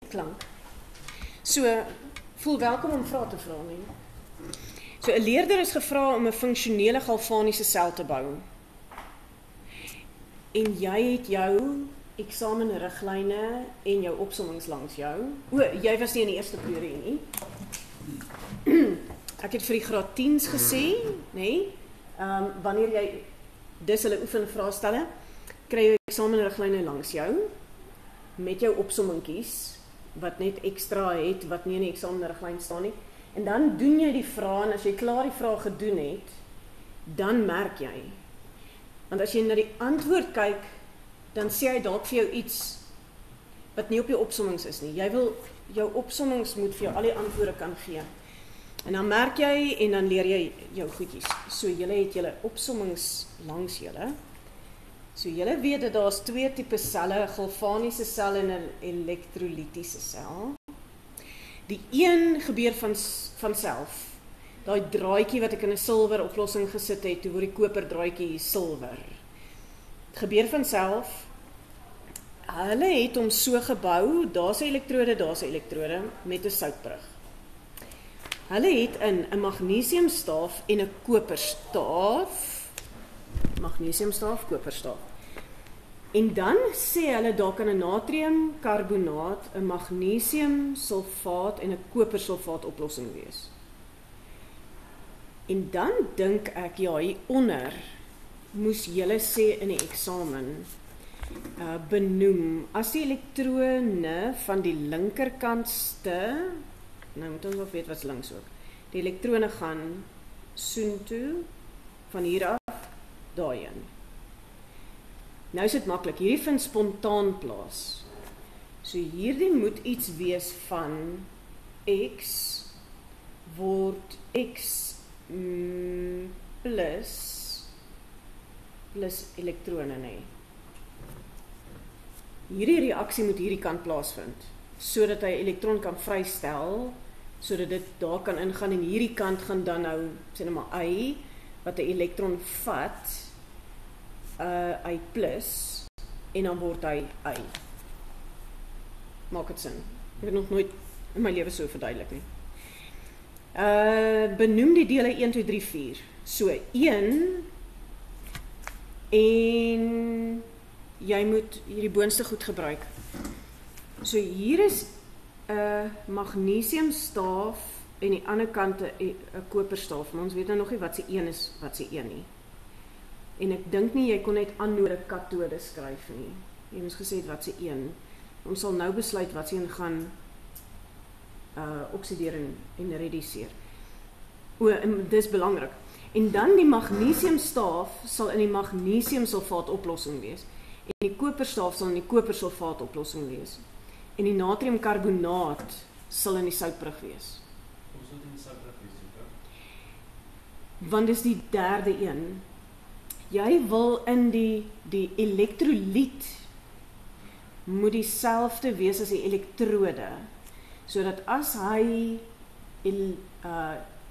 klank. So, voel welkom om vrae te vra nie. So 'n leerder is gevra om 'n funksionele galvaniese sel te bou. En jy het jou eksamenriglyne en jou opsommings langs jou. Jy was nie in die eerste periode nie. Ek het vir die graad 10's gesê, nê? Wanneer jy dis hulle oefenvraestelle, kry jy eksamenriglyne langs jou met jou opsommingkies wat net ekstra het wat nie in die eksamenriglyn staan nie. En dan doen jy die vrae en as jy klaar die vrae gedoen het, dan merk jy. Want as jy na die antwoord kyk, dan sê hy dalk vir jou iets wat nie op jou opsommings is nie. Jy wil jou opsommings moet vir jou al die antwoorde kan gee. En dan merk jy en dan leer jy jou goedjies. So julle het julle opsommings langs julle. So julle weet dat daar's 2 tipe selle, 'n galvaniese sel en 'n elektrolitiese sel. Die een gebeur van self. Daai draadjie wat ek in 'n silwer oplossing gesit het, toe word die koper draadjie silwer. Gebeur van self. Hulle het hom so gebou, daar's 'n elektrode met 'n soutbrug. Hulle het 'n magnesiumstaaf en 'n koperstaaf. Magnesiumstaaf, koperstaaf. En dan sê hulle daar kan 'n natriumkarbonaat, 'n magnesiumsulfaat en 'n kopersulfaat oplossing wees. En dan dink ek, ja, hieronder moes julle sê in die eksamen benoem as die elektrone van die linkerkantste, nou moet ons wel weet wat links ook. Die elektrone gaan soontoe van hier af daarheen. Nou is dit maklik. Hierdie vind spontaan plaas. So hierdie moet iets wees van x word x plus elektrone, nee. Hierdie reaksie moet hierdie kant plaasvind, sodat hy elektron kan vrystel, sodat dit daar kan ingaan en hierdie kant gaan dan nou, sê nou maar Y, wat 'n elektron vat, Y plus, en dan word hy Y. Maak dit sin? Ek het nog nooit in my lewe so verduidelik nie. Benoem die dele 1, 2, 3, 4. So 1 en jy moet hierdie boonste goed gebruik. So hier is 'n magnesiumstaaf en die ander kant 'n koperstaaf. Maar ons weet nou nog nie wat se 1 is, wat se 1 nie. En ek dink nie jy kon net anode katode skryf nie. Jy moes gesê wat se 1. Ons sal nou besluit wat se 1 gaan oksideer en reduseer. Dis belangrik. En dan die magnesiumstaaf sal in die magnesiumsulfaat oplossing wees. En die koperstaaf sal in die kopersulfaat oplossing wees. En die natriumkarbonaat sal in die soutbrug wees. Hoe sal dit in die soutbrug wees? Want dis die derde een. Jy wil in die elektroliet moet dieselfde wees as die elektrode. Sodat as hy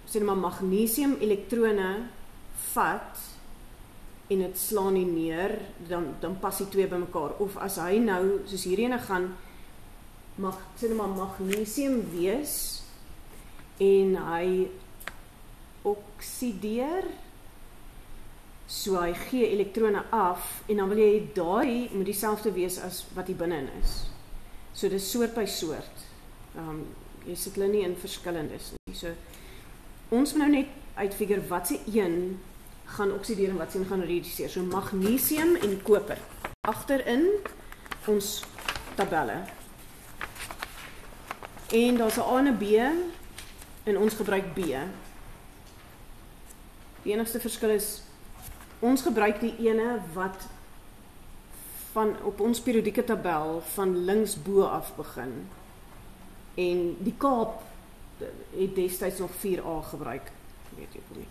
sê maar magnesium elektrone vat en dit slaan nie neer, dan pas die twee bymekaar. Of as hy nou, soos hierdie gaan, sê maar magnesium wees en hy oksideer, so hy gee elektrone af en dan wil jy daai moet dieselfde wees as wat hier binne is. So dis soort by soort. Jy sit hulle nie in verskillendes nie. So ons moet nou net uitfigure wat se een gaan oksideer en wat se een gaan reduseer. So magnesium en koper agterin ons tabelle. En daar's 'n A en 'n B en ons gebruik B. Die enigste verskil is ons gebruik die ene wat van op ons periodieke tabel van links bo af begin. En die Kaap het destyds nog 4A gebruik, weet jy nie.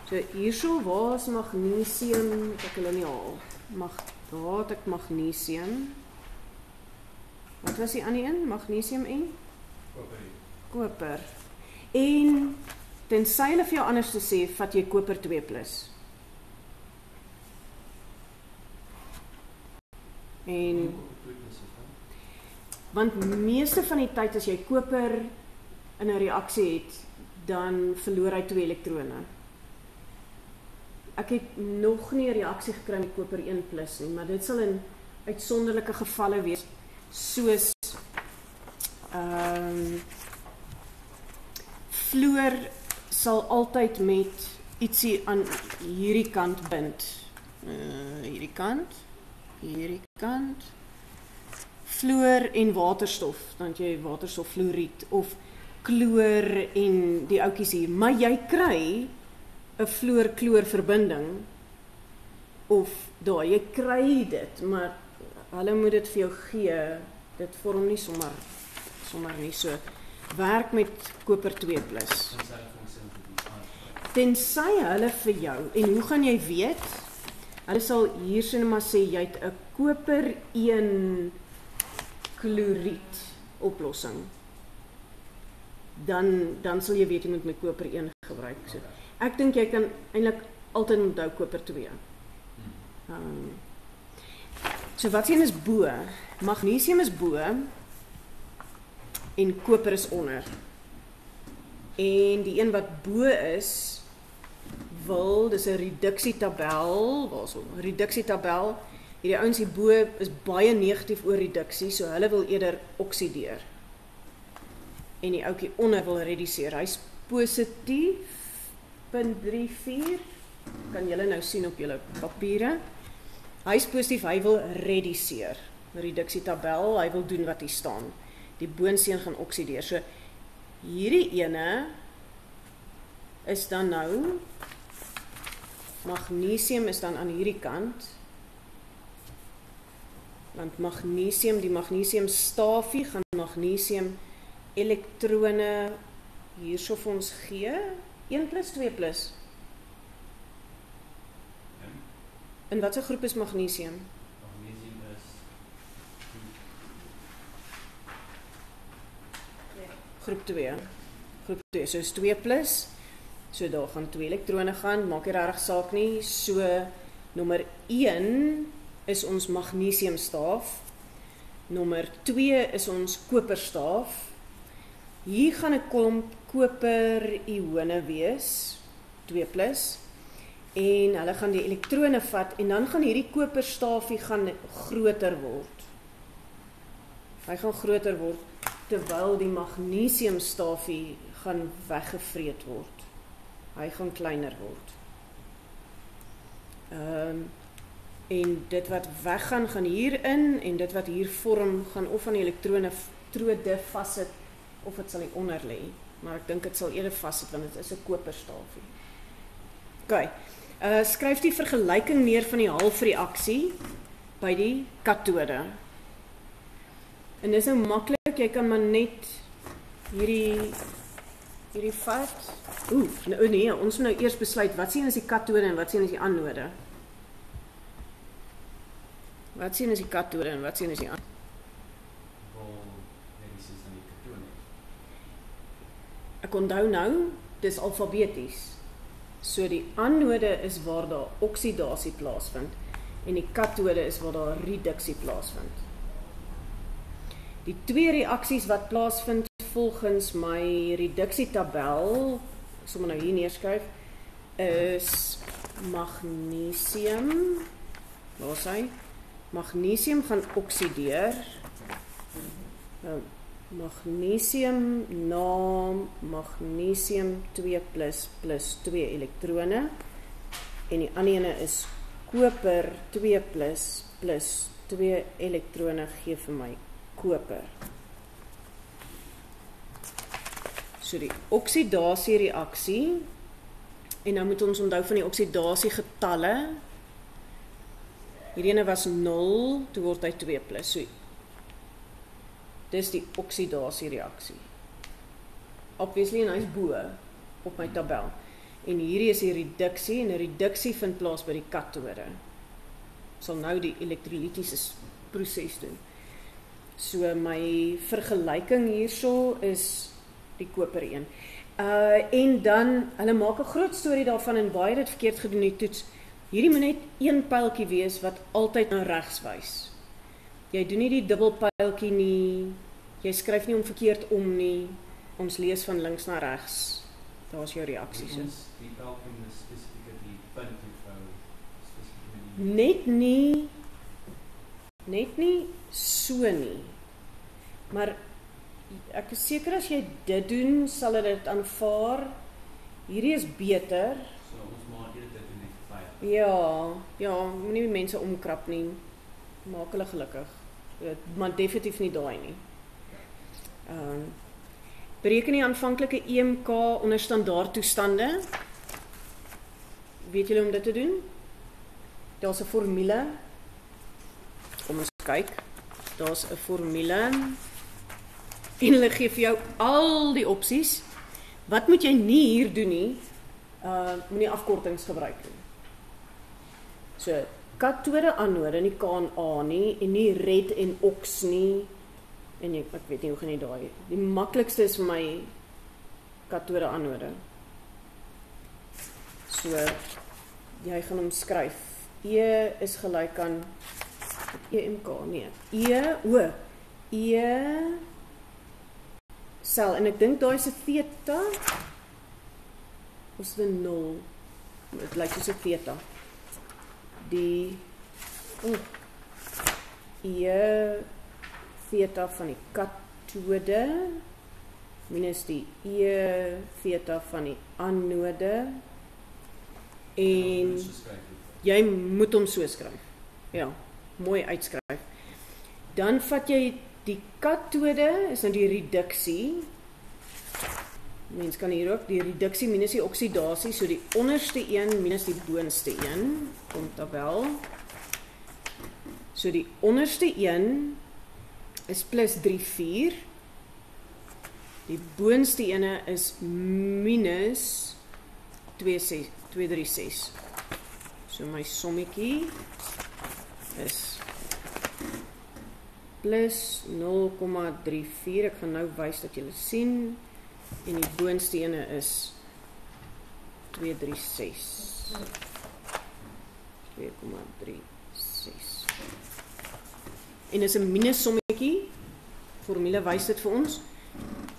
So hierso waar is magnesium, ek hulle nie haal. Daar het ek magnesium. Wat was die ander een? Magnesium en? Koper. En tensy hulle vir jou anders te sê, vat jy koper 2+. En Want meeste van die tyd as jy koper in 'n reaksie het, dan verloor hy 2 elektrone. Ek het nog nie 'n reaksie gekry met koper 1+ nie, maar dit sal in uitsonderlike gevalle wees, soos fluor sal altyd met ietsie aan hierdie kant bind. Hierdie kant. Fluor en waterstof, dan het jy waterstoffluoried of kloor en die oudjies hier, maar jy kry 'n fluor-kloor verbinding of daar, jy kry dit, maar hulle moet dit vir jou gee, dit vorm nie sommer nie so. Werk met koper 2+. Tensy hulle vir jou, en hoe gaan jy weet? Hulle sal hier sê maar sê, jy het 'n koper 1 kloried oplossing. Dan sal jy weet jy moet met koper 1 gebruik. So, ek dink jy kan eintlik altyd onthou koper 2. So wat sien is bo? Magnesium is bo en koper is onder. En die een wat bo is, dis 'n reduksietabel, reduksietabel. Hierdie ouens hier bo is baie negatief oor reduksie, so hulle wil eerder oksideer. En die ouetjie onder wil reduseer. Hy's positief 0.34. Kan julle nou sien op julle papiere. Hy's positief, hy wil reduseer. Reduksietabel, hy wil doen wat hier staan. Die boonsteen gaan oksideer. So hierdie ene is dan nou magnesium is dan aan hierdie kant. Want magnesium, die magnesiumstafie gaan magnesium elektrone hierso vir ons gee, 1+ 2+. In watter groep is magnesium? Magnesium is groep 2. Groep 2, so is 2+. So daar gaan 2 elektrone gaan, maak nie regtig saak nie. So nommer 1 is ons magnesiumstaaf. Nommer 2 is ons koperstaaf. Hier gaan 'n klomp koper-ione wees, 2+, en hulle gaan die elektrone vat, en dan gaan hierdie koperstaafie gaan groter word. Hy gaan groter word, terwyl die magnesiumstaafie gaan weggevreet word. Hy gaan kleiner word. En dit wat weggaan, gaan hierin, en dit wat hier vorm, gaan of aan die elektrode vassit, of dit sal onder lê. Maar ek dink dit sal eerder vassit, want dit is 'n koperstaafie. OK. Skryf die vergelyking neer van die halfreaksie by die katode. En dis nou maklik, jy kan maar net hierdie vat. Nee, ons moet nou eers besluit, wat sien is die katode en wat sien is die anode? Wat sien is die katode en wat sien is die anode? Ek onthou nou, dis alfabeties. So die anode is waar daar oksidasie plaasvind en die katode is waar daar reduksie plaasvind. Die 2 reaksies wat plaasvind volgens my reduksietabel, ek sal maar nou hier neerskryf, is magnesium, waar is hy? Magnesium gaan oksideer, magnesium na magnesium 2+ plus 2 elektrone, en die ander ene is koper 2+ plus 2 elektrone gee vir my koper. So die oksidasiereaksie, en nou moet ons onthou van die oksidasiegetalle, hierdie ene was 0, toe word hy 2+, so dis die oksidasiereaksie. Obviously, en hy is bo op my tabel. En hierdie is die reduksie, en die reduksie vind plaas by die katode. Sal nou die elektrolytiese proses doen. So my vergelyking hierso is die koper 1. En dan, hulle maak 'n groot storie daarvan en baie dit verkeerd gedoen die toets. Hierdie moet net een pyltjie wees wat altyd na regs wys. Jy doen nie die dubbelpyltjie nie, Jy skryf nie om verkeerd om nie. Ons lees van links na regs. Daar's jou reaksie so. Ons die algemene spesifieke die punt hoeveel spesifieke Net nie so nie. Maar ek is seker as jy dit doen, sal dit aanvaar. Hierdie is beter. So ons maak dit net vir 5. Ja, moenie mense omkrap nie. Maak hulle gelukkig. Maar definitief nie daai nie. Bereken die aanvanklike EMK onder standaard toestande. Weet julle om dit te doen? Daar's 'n formule. Kom ons kyk. Daar's 'n formule. En hulle gee vir jou al die opsies. Wat moet jy nie hier doen nie? Moenie afkortings gebruik nie. So, katode anode, nie KNA nie, en nie red en ox nie. En ek weet nie hoe gaan jy daai. Die maklikste is vir my katode anode. So, jy gaan hom skryf. E is gelyk aan EMK, nee. E sel, en ek dink daai is 'n theta. Of is dit 0? Dit lyk soos 'n theta. Die E theta van die katode minus die E theta van die anode. En jy moet hom so skryf. Ja, mooi uitskryf. Dan vat jy die katode, is nou die reduksie. Mens kan hier ook die reduksie minus die oksidasie, so die onderste een minus die boonste een, kom tabel. So die onderste een is plus 3,4. Die boonste ene is minus 236. So my sommetjie is plus 0,34. Ek gaan nou wys dat julle sien. En die boonste ene is 236. 2,36. En is 'n minus sommetjie. Formule wys dit vir ons.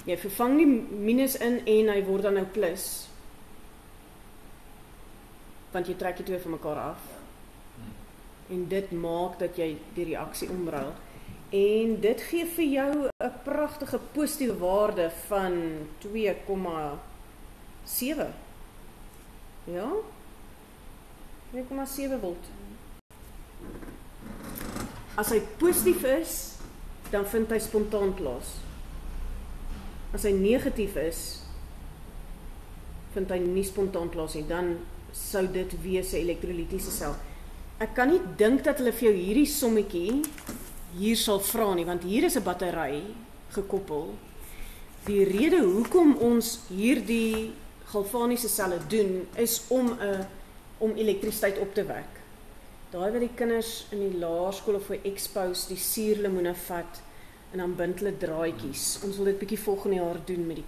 Jy vervang die minus in en hy word dan nou plus. Want jy trek die twee van mekaar af. En dit maak dat jy die reaksie omruil. En dit gee vir jou 'n pragtige positiewe waarde van 2,7. Ja? 2,7 volt. As hy positief is, dan vind hy spontaan plaas. As hy negatief is, vind hy nie spontaan plaas nie. Dan sou dit wees 'n elektrolitiese sel. Ek kan nie dink dat hulle vir jou hierdie sommetjie hier sal vra nie, want hier is 'n battery gekoppel. Die rede hoekom ons hierdie galvaniese selle doen, is om elektrisiteit op te wek. Daai wat die kinders in die laerskool of vir expos die suurlemoene vat en dan bind hulle draadjies. Ons wil dit bietjie volgende jaar doen met die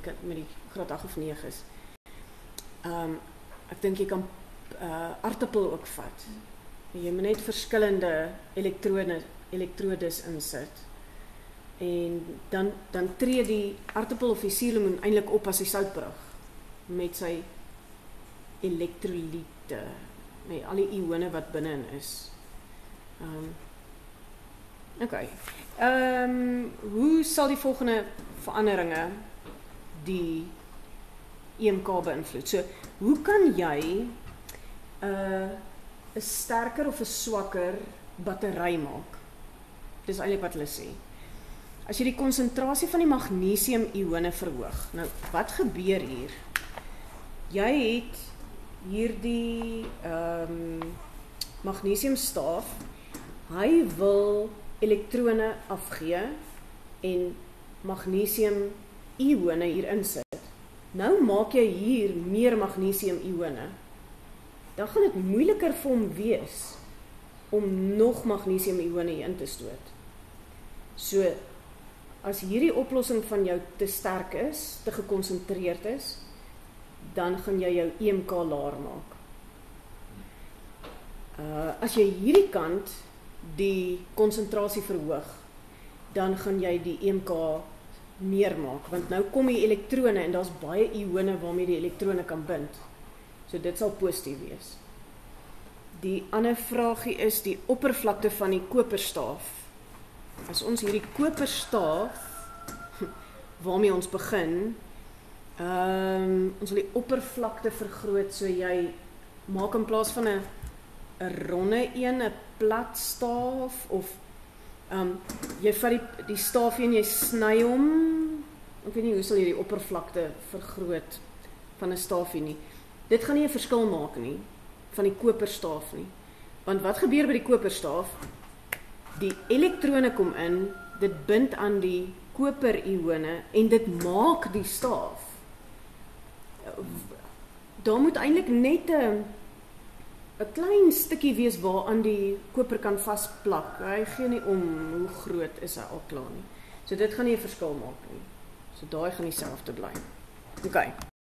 graad 8 of 9's. Ek dink jy kan aartappel ook vat. Jy moet net verskillende elektrodes insit. En dan tree die aartappel of die suurlemoen eintlik op as die soutbrug met sy elektrolyte, met al die ione wat binne is. Okay. Hoe sal die volgende veranderinge die EMK beïnvloed? So, hoe kan jy 'n sterker of 'n swakker battery maak? Dis eintlik wat hulle sê. As jy die konsentrasie van die magnesium-ione verhoog. Nou, wat gebeur hier? Jy het hierdie magnesiumstaaf. Hy wil elektrone afgee en magnesium-ione hier insit. Nou maak jy hier meer magnesium-ione. Dan gaan dit moeiliker vir hom wees om nog magnesium-ione hier in te stoot. So, as hierdie oplossing van jou te sterk is, te gekonsentreerd is, dan gaan jy jou EMK laer maak. As jy hierdie kant die konsentrasie verhoog, dan gaan jy die EMK meer maak, want nou kom die elektrone en daar's baie ione waarmee die elektrone kan bind. So dit sal positief wees. Die ander vraagie is die oppervlakte van die koperstaaf. As ons hierdie koperstaaf waarmee ons begin, ons wil die oppervlakte vergroot, so jy maak in plaas van 'n ronde een, 'n plat staaf, of jy vat die staafie en jy sny hom. Ek weet nie hoe sal jy die oppervlakte vergroot van 'n staafie nie. Dit gaan nie 'n verskil maak nie, van die koperstaaf nie. Want wat gebeur by die koperstaaf? Die elektrone kom in, dit bind aan die koperione en dit maak die staaf. Daar moet eintlik net 'n klein stukkie wees waaraan die koper kan vasplak. Hy gee nie om hoe groot is hy al klaar nie. So dit gaan nie 'n verskil maak nie. So daai gaan dieselfde bly. OK.